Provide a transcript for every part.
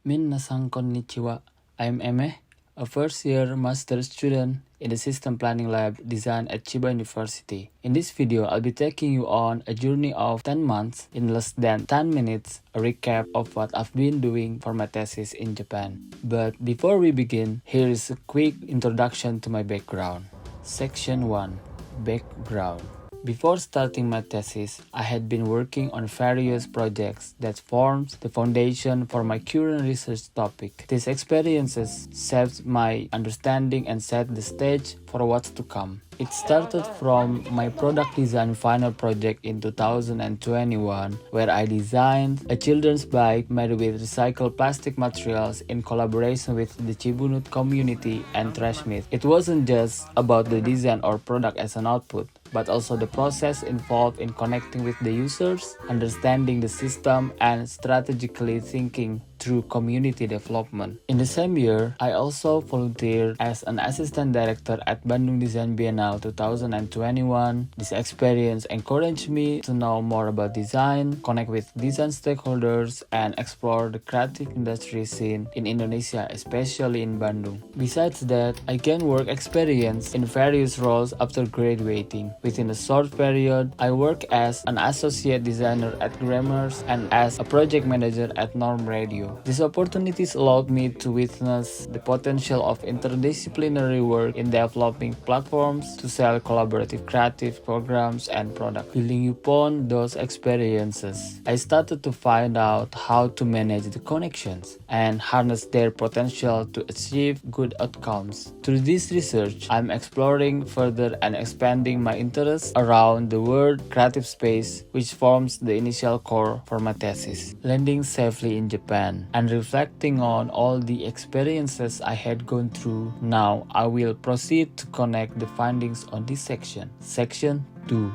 Minna-san konnichiwa. I'm Eme, a first-year master's student in the System Planning Lab design at Chiba University. In this video, I'll be taking you on a journey of 10 months in less than 10 minutes, a recap of what I've been doing for my thesis in Japan. But before we begin, here is a quick introduction to my background. Section 1. Background. Before starting my thesis, I had been working on various projects that formed the foundation for my current research topic. These experiences shaped my understanding and set the stage for what's to come. It started from my product design final project in 2021, where I designed a children's bike made with recycled plastic materials in collaboration with the Chibunut community and Trashmith. It wasn't just about the design or product as an output, but also the process involved in connecting with the users, understanding the system, and strategically thinking through community development. In the same year, I also volunteered as an assistant director at Bandung Design Biennale 2021. This experience encouraged me to know more about design, connect with design stakeholders, and explore the creative industry scene in Indonesia, especially in Bandung. Besides that, I gained work experience in various roles after graduating. Within a short period, I worked as an associate designer at Grammars and as a project manager at Norm Radio. These opportunities allowed me to witness the potential of interdisciplinary work in developing platforms to sell collaborative creative programs and products. Building upon those experiences, I started to find out how to manage the connections and harness their potential to achieve good outcomes. Through this research, I'm exploring further and expanding my interest around the word creative space, which forms the initial core for my thesis. Landing safely in Japan and reflecting on all the experiences I had gone through, now I will proceed to connect the findings on this section. Section 2.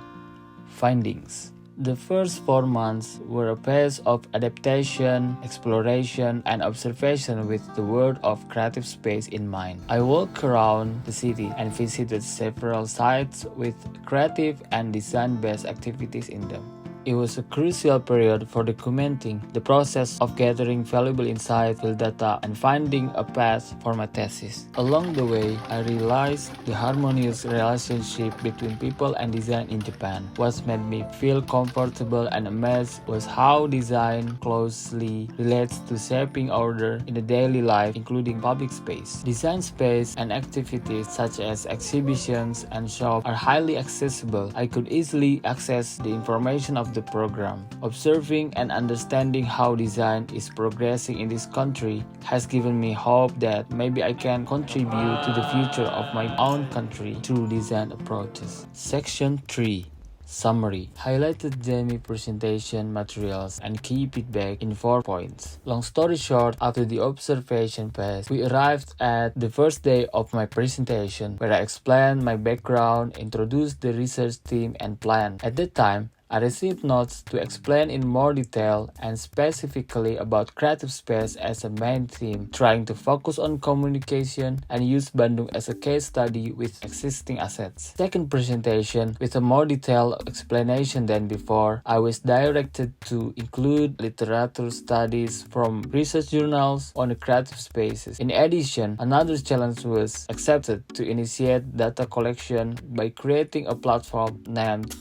Findings. The first 4 months were a phase of adaptation, exploration, and observation with the world of creative space in mind. I walked around the city and visited several sites with creative and design-based activities in them. It was a crucial period for documenting the process of gathering valuable insight, field data, and finding a path for my thesis. Along the way, I realized the harmonious relationship between people and design in Japan. What made me feel comfortable and amazed was how design closely relates to shaping order in the daily life, including public space. Design space and activities such as exhibitions and shops are highly accessible. I could easily access the information of the program. Observing and understanding how design is progressing in this country has given me hope that maybe I can contribute to the future of my own country through design approaches. Section 3. Summary. Highlighted Jamie presentation materials and key feedback in 4 points. Long story short, after the observation phase, we arrived at the first day of my presentation, where I explained my background, introduced the research team, and plan. At that time, I received notes to explain in more detail and specifically about creative space as a main theme, trying to focus on communication and use Bandung as a case study with existing assets. Second presentation, with a more detailed explanation than before, I was directed to include literature studies from research journals on the creative spaces. In addition, another challenge was accepted to initiate data collection by creating a platform named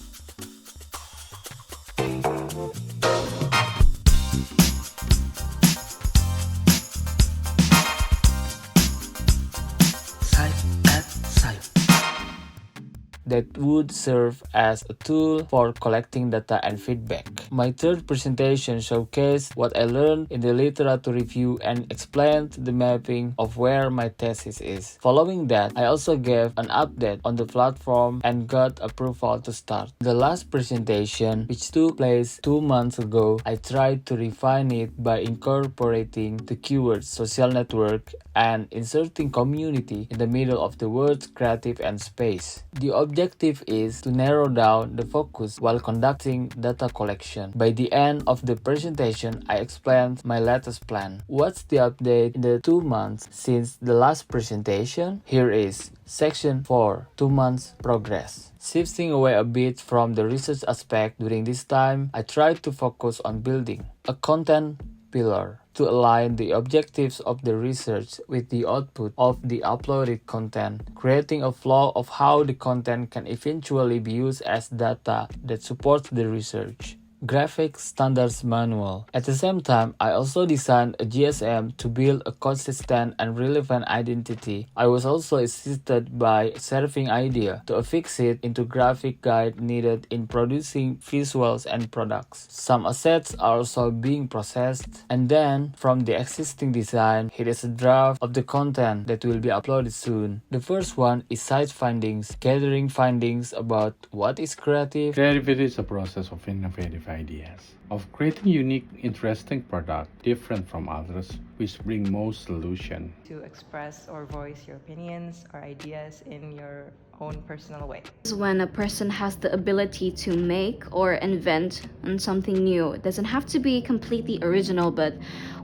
that would serve as a tool for collecting data and feedback. My third presentation showcased what I learned in the literature review and explained the mapping of where my thesis is. Following that, I also gave an update on the platform and got approval to start. The last presentation, which took place 2 months ago, I tried to refine it by incorporating the keywords social network and inserting community in the middle of the words creative and space. The objective is to narrow down the focus while conducting data collection. By the end of the presentation, I explained my latest plan. What's the update in the 2 months since the last presentation? Here is Section 4. 2 months progress. Shifting away a bit from the research aspect during this time, I tried to focus on building a content pillar to align the objectives of the research with the output of the uploaded content, creating a flow of how the content can eventually be used as data that supports the research. Graphic Standards Manual. At the same time, I also designed a GSM to build a consistent and relevant identity. I was also assisted by Serving Idea to affix it into graphic guide needed in producing visuals and products. Some assets are also being processed, and then from the existing design, here is a draft of the content that will be uploaded soon. The first one is Site Findings, gathering findings about what is creative. Creativity is a process of innovative ideas, of creating unique, interesting product different from others, which bring most solution. To express or voice your opinions or ideas in your own personal way. When a person has the ability to make or invent on something new, it doesn't have to be completely original, but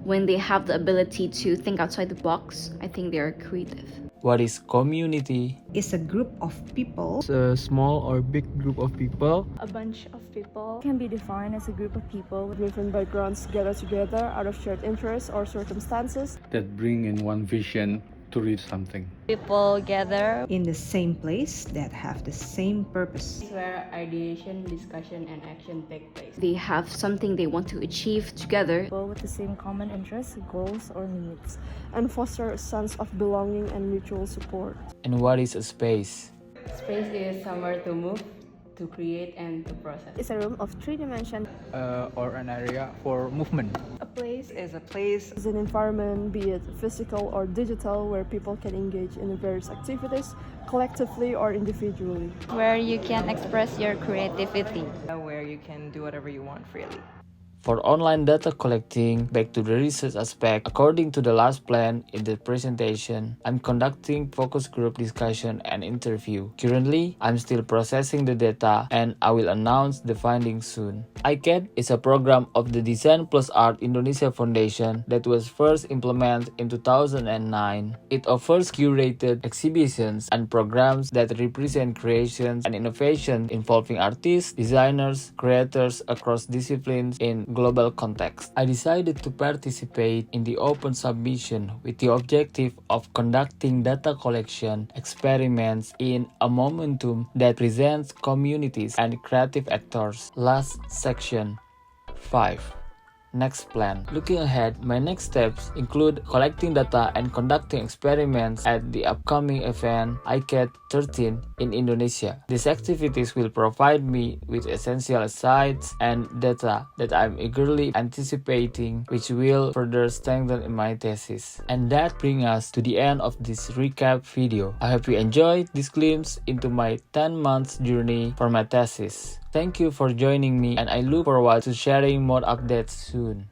when they have the ability to think outside the box, I think they are creative. What is community? Is a group of people. It's a small or big group of people. A bunch of people can be defined as a group of people with different backgrounds gathered together out of shared interests or circumstances That bring in one vision to reach something. People gather In the same place that have the same purpose. where ideation, discussion, and action take place. They have something they want to achieve together. people with the same common interests, goals, or needs, and foster a sense of belonging and mutual support. And what is a space? Space is somewhere to move, to create, and to process. It's a room of three dimensions. Or an area for movement. A place is a place It's an environment, be it physical or digital, where people can engage in various activities, collectively or individually. where you can express your creativity. where you can do whatever you want freely. For online data collecting, back to the research aspect, according to the last plan in the presentation, I'm conducting focus group discussion and interview. Currently, I'm still processing the data and I will announce the findings soon. ICAD is a program of the Design Plus Art Indonesia Foundation that was first implemented in 2009. It offers curated exhibitions and programs that represent creations and innovation involving artists, designers, creators across disciplines in global context. I decided to participate in the open submission with the objective of conducting data collection experiments in a momentum that presents communities and creative actors. Last section 5. Next plan. Looking ahead, my next steps include collecting data and conducting experiments at the upcoming event ICAD 13 in Indonesia. These activities will provide me with essential insights and data that I'm eagerly anticipating, which will further strengthen my thesis. And that brings us to the end of this recap video. I hope you enjoyed this glimpse into my 10 months journey for my thesis. Thank you for joining me, and I look forward to sharing more updates soon.